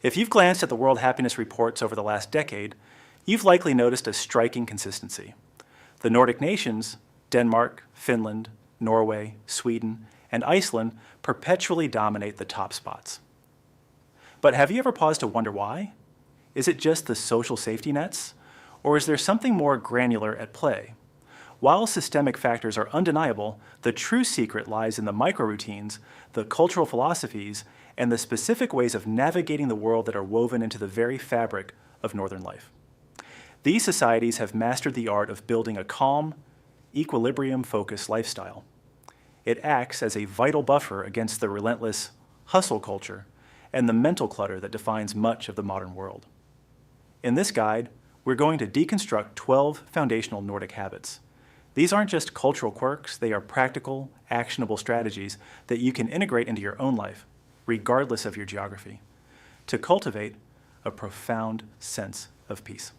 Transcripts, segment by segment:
If you've glanced at the World Happiness Reports over the last decade, you've likely noticed a striking consistency. The Nordic nations, Denmark, Finland, Norway, Sweden, and Iceland perpetually dominate the top spots. But have you ever paused to wonder why? Is it just the social safety nets? Or is there something more granular at play? While systemic factors are undeniable, the true secret lies in the micro-routines, the cultural philosophies, and the specific ways of navigating the world that are woven into the very fabric of Northern life. These societies have mastered the art of building a calm, equilibrium-focused lifestyle. It acts as a vital buffer against the relentless hustle culture and the mental clutter that defines much of the modern world. In this guide, we're going to deconstruct 12 foundational Nordic habits. These aren't just cultural quirks, they are practical, actionable strategies that you can integrate into your own life, regardless of your geography, to cultivate a profound sense of peace.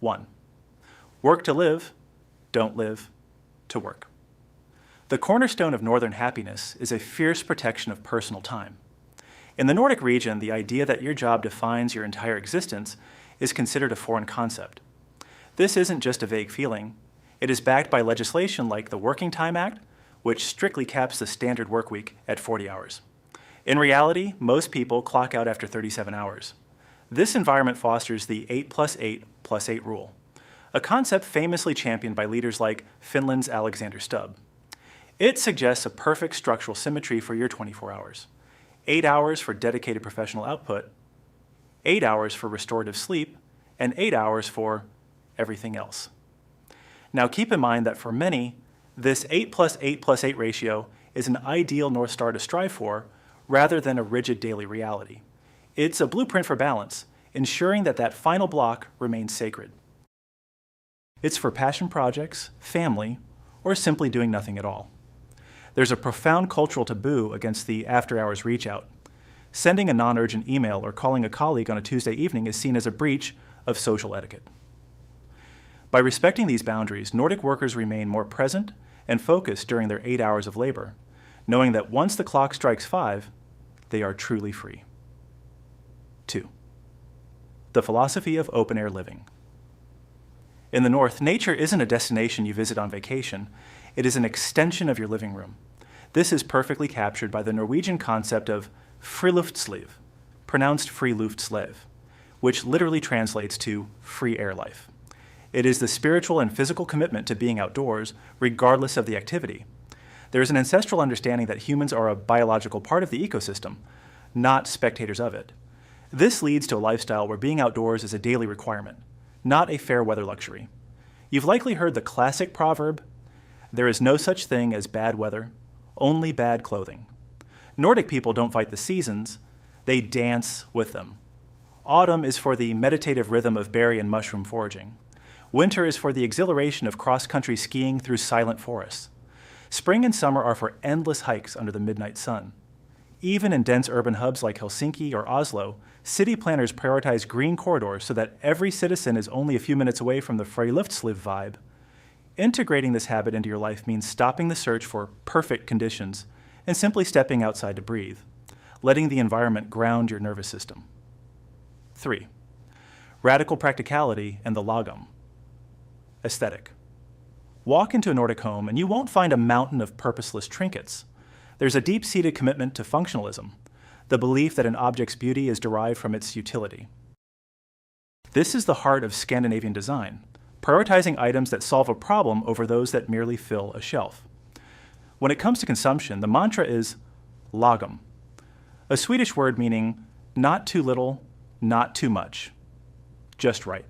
1. Work to live, don't live to work. The cornerstone of Northern happiness is a fierce protection of personal time. In the Nordic region, the idea that your job defines your entire existence is considered a foreign concept. This isn't just a vague feeling. It is backed by legislation like the Working Time Act, which strictly caps the standard work week at 40 hours. In reality, most people clock out after 37 hours. This environment fosters the 8+8+8 rule, a concept famously championed by leaders like Finland's Alexander Stubb. It suggests a perfect structural symmetry for your 24 hours. 8 hours for dedicated professional output, 8 hours for restorative sleep, and 8 hours for everything else. Now keep in mind that for many, this 8+8+8 ratio is an ideal North Star to strive for rather than a rigid daily reality. It's a blueprint for balance, ensuring that that final block remains sacred. It's for passion projects, family, or simply doing nothing at all. There's a profound cultural taboo against the after-hours reach-out. Sending a non-urgent email or calling a colleague on a Tuesday evening is seen as a breach of social etiquette. By respecting these boundaries, Nordic workers remain more present and focused during their 8 hours of labor, knowing that once the clock strikes 5, they are truly free. 2. The philosophy of open-air living. In the North, nature isn't a destination you visit on vacation. It is an extension of your living room. This is perfectly captured by the Norwegian concept of friluftsliv, pronounced friluftslev, which literally translates to free air life. It is the spiritual and physical commitment to being outdoors, regardless of the activity. There is an ancestral understanding that humans are a biological part of the ecosystem, not spectators of it. This leads to a lifestyle where being outdoors is a daily requirement, not a fair weather luxury. You've likely heard the classic proverb, "There is no such thing as bad weather, only bad clothing." Nordic people don't fight the seasons, they dance with them. Autumn is for the meditative rhythm of berry and mushroom foraging. Winter is for the exhilaration of cross-country skiing through silent forests. Spring and summer are for endless hikes under the midnight sun. Even in dense urban hubs like Helsinki or Oslo, city planners prioritize green corridors so that every citizen is only a few minutes away from the friluftsliv vibe. Integrating this habit into your life means stopping the search for perfect conditions and simply stepping outside to breathe, letting the environment ground your nervous system. 3. Radical practicality and the lagom. Aesthetic. Walk into a Nordic home and you won't find a mountain of purposeless trinkets. There's a deep-seated commitment to functionalism, the belief that an object's beauty is derived from its utility. This is the heart of Scandinavian design, prioritizing items that solve a problem over those that merely fill a shelf. When it comes to consumption, the mantra is lagom, a Swedish word meaning not too little, not too much, just right.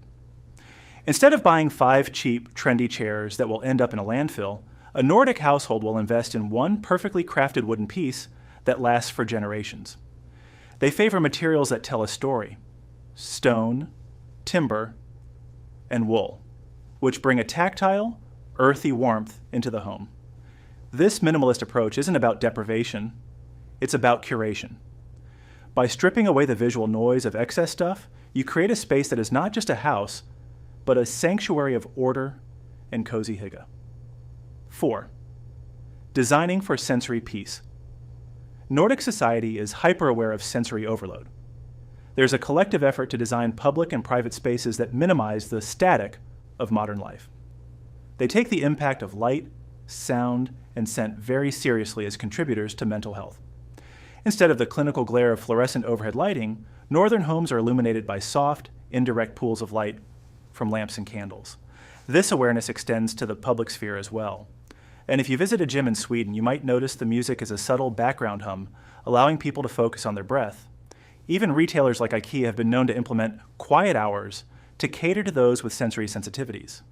Instead of buying 5 cheap, trendy chairs that will end up in a landfill, a Nordic household will invest in one perfectly crafted wooden piece that lasts for generations. They favor materials that tell a story: stone, timber, and wool, which bring a tactile, earthy warmth into the home. This minimalist approach isn't about deprivation, it's about curation. By stripping away the visual noise of excess stuff, you create a space that is not just a house, but a sanctuary of order and cozy hygge. 4. Designing for sensory peace. Nordic society is hyper-aware of sensory overload. There's a collective effort to design public and private spaces that minimize the static of modern life. They take the impact of light, sound, and scent very seriously as contributors to mental health. Instead of the clinical glare of fluorescent overhead lighting, northern homes are illuminated by soft, indirect pools of light from lamps and candles. This awareness extends to the public sphere as well. And if you visit a gym in Sweden, you might notice the music is a subtle background hum, allowing people to focus on their breath. Even retailers like IKEA have been known to implement quiet hours to cater to those with sensory sensitivities.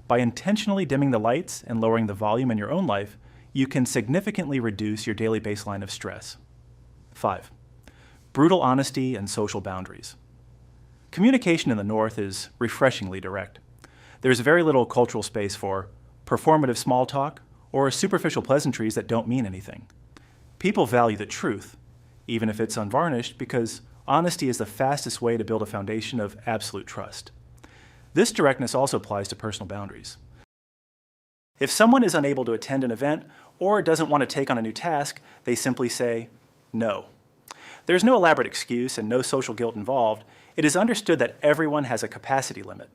By intentionally dimming the lights and lowering the volume in your own life, you can significantly reduce your daily baseline of stress. 5. Brutal honesty and social boundaries. Communication in the North is refreshingly direct. There's very little cultural space for performative small talk or superficial pleasantries that don't mean anything. People value the truth, even if it's unvarnished, because honesty is the fastest way to build a foundation of absolute trust. This directness also applies to personal boundaries. If someone is unable to attend an event or doesn't want to take on a new task, they simply say, no. There's no elaborate excuse and no social guilt involved. It is understood that everyone has a capacity limit.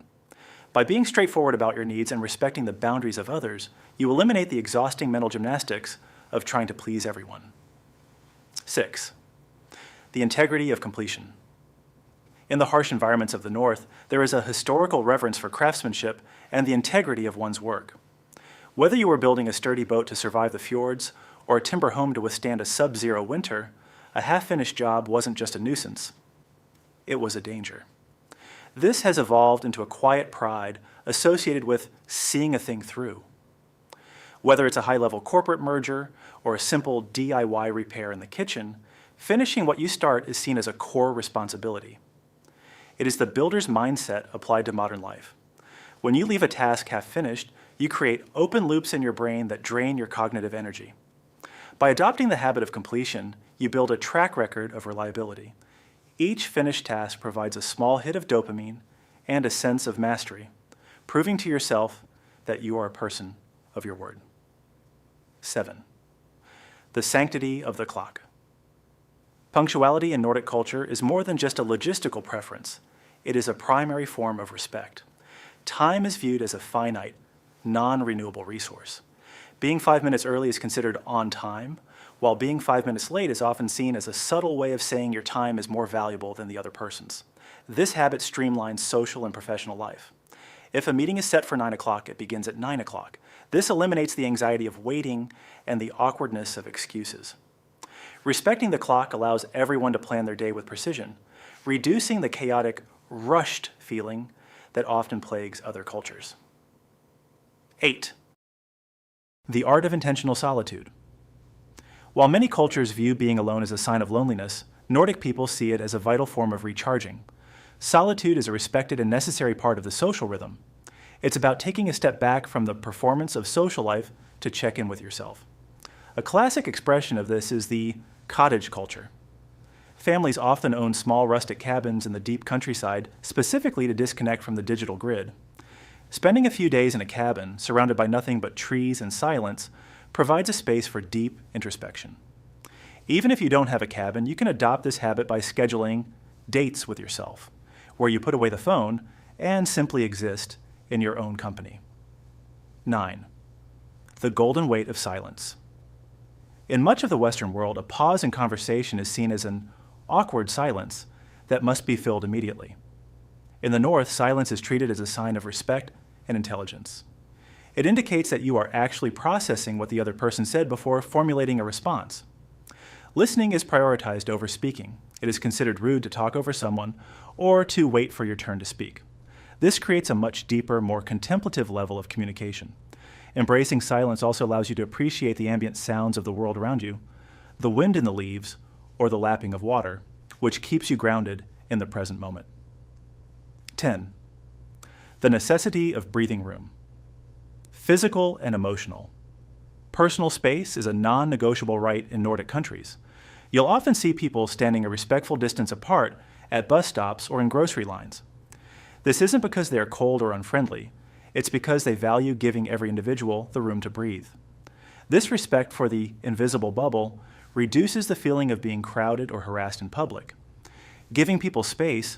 By being straightforward about your needs and respecting the boundaries of others, you eliminate the exhausting mental gymnastics of trying to please everyone. 6. The integrity of completion. In the harsh environments of the North, there is a historical reverence for craftsmanship and the integrity of one's work. Whether you were building a sturdy boat to survive the fjords or a timber home to withstand a sub-zero winter, a half-finished job wasn't just a nuisance. It was a danger. This has evolved into a quiet pride associated with seeing a thing through. Whether it's a high-level corporate merger or a simple DIY repair in the kitchen, finishing what you start is seen as a core responsibility. It is the builder's mindset applied to modern life. When you leave a task half-finished, you create open loops in your brain that drain your cognitive energy. By adopting the habit of completion, you build a track record of reliability. Each finished task provides a small hit of dopamine and a sense of mastery, proving to yourself that you are a person of your word. 7. The sanctity of the clock. Punctuality in Nordic culture is more than just a logistical preference. It is a primary form of respect. Time is viewed as a finite, non-renewable resource. Being 5 minutes early is considered on time, while being 5 minutes late is often seen as a subtle way of saying your time is more valuable than the other person's. This habit streamlines social and professional life. If a meeting is set for 9 o'clock, it begins at 9 o'clock. This eliminates the anxiety of waiting and the awkwardness of excuses. Respecting the clock allows everyone to plan their day with precision, reducing the chaotic, rushed feeling that often plagues other cultures. 8. The art of intentional solitude. While many cultures view being alone as a sign of loneliness, Nordic people see it as a vital form of recharging. Solitude is a respected and necessary part of the social rhythm. It's about taking a step back from the performance of social life to check in with yourself. A classic expression of this is the cottage culture. Families often own small rustic cabins in the deep countryside, specifically to disconnect from the digital grid. Spending a few days in a cabin, surrounded by nothing but trees and silence, provides a space for deep introspection. Even if you don't have a cabin, you can adopt this habit by scheduling dates with yourself, where you put away the phone and simply exist in your own company. 9. The golden weight of silence. In much of the Western world, a pause in conversation is seen as an awkward silence that must be filled immediately. In the North, silence is treated as a sign of respect and intelligence. It indicates that you are actually processing what the other person said before formulating a response. Listening is prioritized over speaking. It is considered rude to talk over someone or to wait for your turn to speak. This creates a much deeper, more contemplative level of communication. Embracing silence also allows you to appreciate the ambient sounds of the world around you, the wind in the leaves, or the lapping of water, which keeps you grounded in the present moment. 10. The necessity of breathing room. Physical and emotional. Personal space is a non-negotiable right in Nordic countries. You'll often see people standing a respectful distance apart at bus stops or in grocery lines. This isn't because they are cold or unfriendly. It's because they value giving every individual the room to breathe. This respect for the invisible bubble reduces the feeling of being crowded or harassed in public. Giving people space,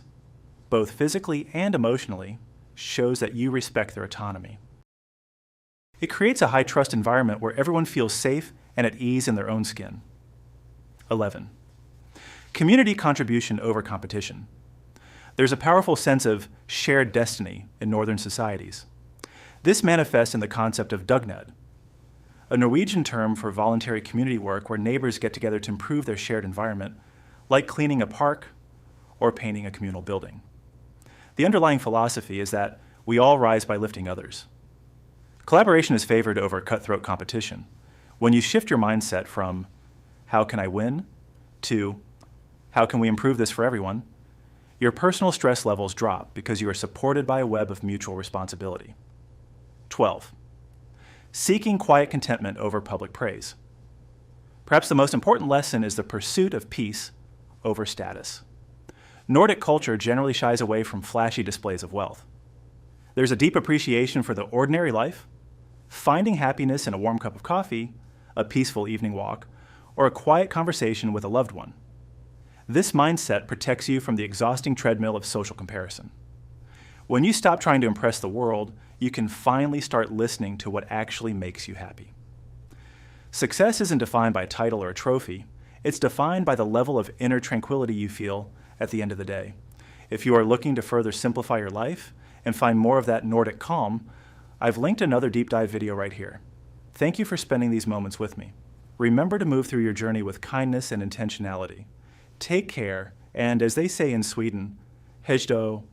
both physically and emotionally, shows that you respect their autonomy. It creates a high-trust environment where everyone feels safe and at ease in their own skin. 11. Community contribution over competition. There's a powerful sense of shared destiny in Northern societies. This manifests in the concept of Dugnad, a Norwegian term for voluntary community work where neighbors get together to improve their shared environment, like cleaning a park or painting a communal building. The underlying philosophy is that we all rise by lifting others. Collaboration is favored over cutthroat competition. When you shift your mindset from, how can I win, to, how can we improve this for everyone, your personal stress levels drop because you are supported by a web of mutual responsibility. 12. Seeking quiet contentment over public praise. Perhaps the most important lesson is the pursuit of peace over status. Nordic culture generally shies away from flashy displays of wealth. There's a deep appreciation for the ordinary life, finding happiness in a warm cup of coffee, a peaceful evening walk, or a quiet conversation with a loved one. This mindset protects you from the exhausting treadmill of social comparison. When you stop trying to impress the world, you can finally start listening to what actually makes you happy. Success isn't defined by a title or a trophy. It's defined by the level of inner tranquility you feel at the end of the day. If you are looking to further simplify your life and find more of that Nordic calm, I've linked another deep dive video right here. Thank you for spending these moments with me. Remember to move through your journey with kindness and intentionality. Take care, and as they say in Sweden, hej då,